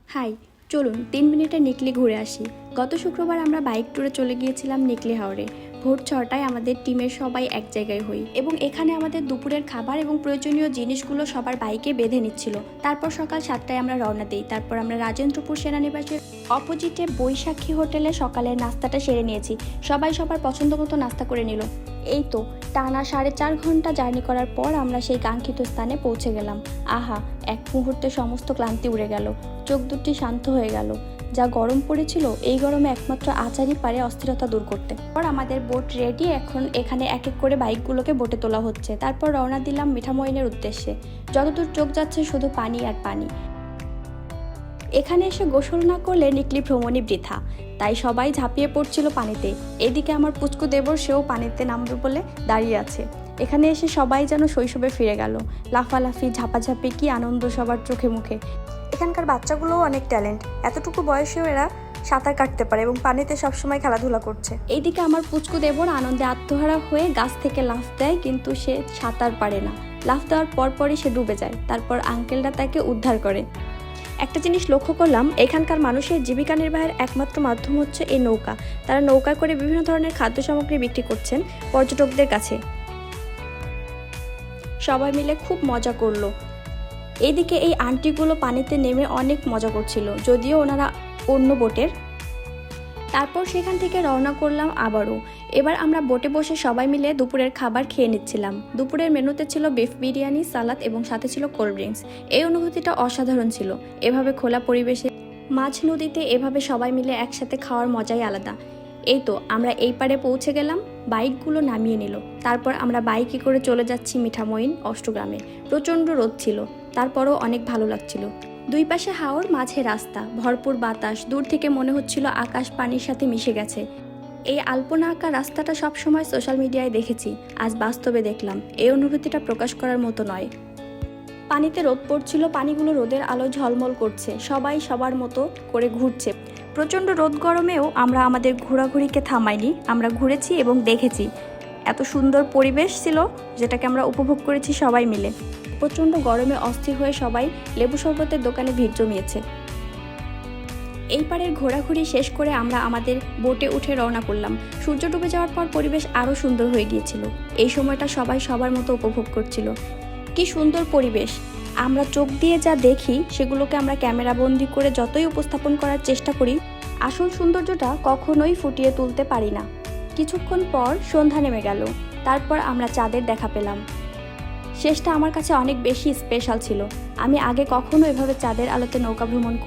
High, চলুন 3 মিনিটে নিকলি ঘুরে আসি। গত শুক্রবার আমরা বাইক ট্যুরে চলে গিয়েছিলাম নিকলি হাওরে। ভোর 6টায় আমাদের টিমের সবাই এক জায়গায় হই এবং এখানে আমাদের দুপুরের খাবার এবং প্রয়োজনীয় জিনিসগুলো সবার বাইকে বেঁধে নিচ্ছিল। তারপর সকাল 7টায় আমরা রওনা দিই। তারপর আমরা রাজেন্দ্রপুর সেনানিবাসের অপোজিটে বৈশাখী হোটেলে সকালের নাস্তাটা সেরে নিয়েছি। সবাই সবার পছন্দ মতো নাস্তা করে নিল। এই তো টানা 4.5 ঘন্টা জার্নি করার পর আমরা সেই কাঙ্ক্ষিত স্থানে পৌঁছে গেলাম। আহা, এক মুহূর্তে সমস্ত ক্লান্তি উড়ে গেল, চোখ দুটি শান্ত হয়ে গেল। যা গরম পড়েছিল, এই গরমে একমাত্র আচারই পারে অস্থিরতা দূর করতে। পর আমাদের বোট রেডি, এখন এখানে এক এক করে বাইকগুলোকে বোটে তোলা হচ্ছে। তারপর রওনা দিলাম মিঠামইনের উদ্দেশ্যে। যতদূর চোখ যাচ্ছে শুধু পানি আর পানি। এখানে এসে গোসল না করলে নিকলি ভ্রমণই বৃথা, তাই সবাই ঝাঁপিয়ে পড়ছিল পানিতে। এদিকে আমার পুচকু দেবর, সেও পানিতে নামবে বলে দাঁড়িয়ে আছে। এখানে এসে সবাই যেন শৈশবে ফিরে গেল। লাফালাফি, ঝাপাঝাপি, কি আনন্দ সবার চোখে মুখে। এখানকার বাচ্চাগুলোও অনেক ট্যালেন্ট, এতটুকু বয়সেও এরা সাঁতার কাটতে পারে এবং পানিতে সবসময় খেলাধুলা করছে। এইদিকে আমার পুচকু দেবর আনন্দে আত্মহারা হয়ে গাছ থেকে লাফ দেয়, কিন্তু সে সাঁতার পারে না। লাফ দেওয়ার পরপরই সে ডুবে যায়। তারপর আঙ্কেলরা তাকে উদ্ধার করে। একটা জিনিস লক্ষ্য করলাম, এখানকার মানুষের জীবিকা নির্বাহের একমাত্র মাধ্যম হচ্ছে এই নৌকা। তারা নৌকা করে বিভিন্ন ধরনের খাদ্য সামগ্রী বিক্রি করছেন পর্যটকদের কাছে। সবাই মিলে খুব মজা করলো। এইদিকে এই আন্টিগুলো পানিতে নেমে অনেক মজা করছিল, যদিও ওনারা অন্য বোটের। তারপর সেখান থেকে রওনা করলাম আবারও। এবার আমরা বোটে বসে সবাই মিলে দুপুরের খাবার খেয়ে নিচ্ছিলাম। দুপুরের মেনুতে ছিল বিফ বিরিয়ানি, সালাদ এবং সাথে ছিল কোল্ড ড্রিঙ্কস। এই অনুভূতিটা অসাধারণ ছিল। এভাবে খোলা পরিবেশে মাঝ নদীতে এভাবে সবাই মিলে একসাথে খাওয়ার মজাই আলাদা। এই তো আমরা এই পারে পৌঁছে গেলাম। বাইকগুলো নামিয়ে নিল। তারপর আমরা বাইকে করে চলে যাচ্ছি মিঠামইন অষ্টগ্রামে। প্রচণ্ড রোদ ছিল, তারপরও অনেক ভালো লাগছিল। দুই পাশে হাওর, মাঝে রাস্তা, ভরপুর বাতাস। দূর থেকে মনে হচ্ছিল আকাশ পানির সাথে মিশে গেছে। এই আলপনা আঁকা রাস্তাটা সবসময় সোশ্যাল মিডিয়ায় দেখেছি, আজ বাস্তবে দেখলাম। এই অনুভূতিটা প্রকাশ করার মতো নয়। পানিতে রোদ পড়ছিল, পানিগুলো রোদের আলো ঝলমল করছে। সবাই সবার মতো করে ঘুরছে। প্রচণ্ড রোদ গরমেও আমরা আমাদের ঘোরাঘুরিকে থামাইনি। আমরা ঘুরেছি এবং দেখেছি। এত সুন্দর পরিবেশ ছিল, যেটাকে আমরা উপভোগ করেছি সবাই মিলে। প্রচণ্ড গরমে অস্থির হয়ে সবাই লেবু শরবতের দোকানে ভিড় জমিয়েছে। এই পারের ঘোরাঘুরি শেষ করে আমরা আমাদের বোটে উঠে রওনা করলাম। সূর্য ডুবে যাওয়ার পর পরিবেশ আরও সুন্দর হয়ে গিয়েছিল। এই সময়টা সবাই সবার মতো উপভোগ করছিল। কি সুন্দর পরিবেশ! আমরা চোখ দিয়ে যা দেখি সেগুলোকে আমরা ক্যামেরাবন্দি করে যতই উপস্থাপন করার চেষ্টা করি, আসল সৌন্দর্যটা কখনোই ফুটিয়ে তুলতে পারি না। কিছুক্ষণ পর সন্ধ্যা নেমে গেল। তারপর আমরা চাঁদের দেখা পেলাম। শেষটা আমার কাছে অনেক বেশি স্পেশাল ছিল। আমি আগে কখনো এভাবে চাঁদের আলোতে নৌকা ভ্রমণ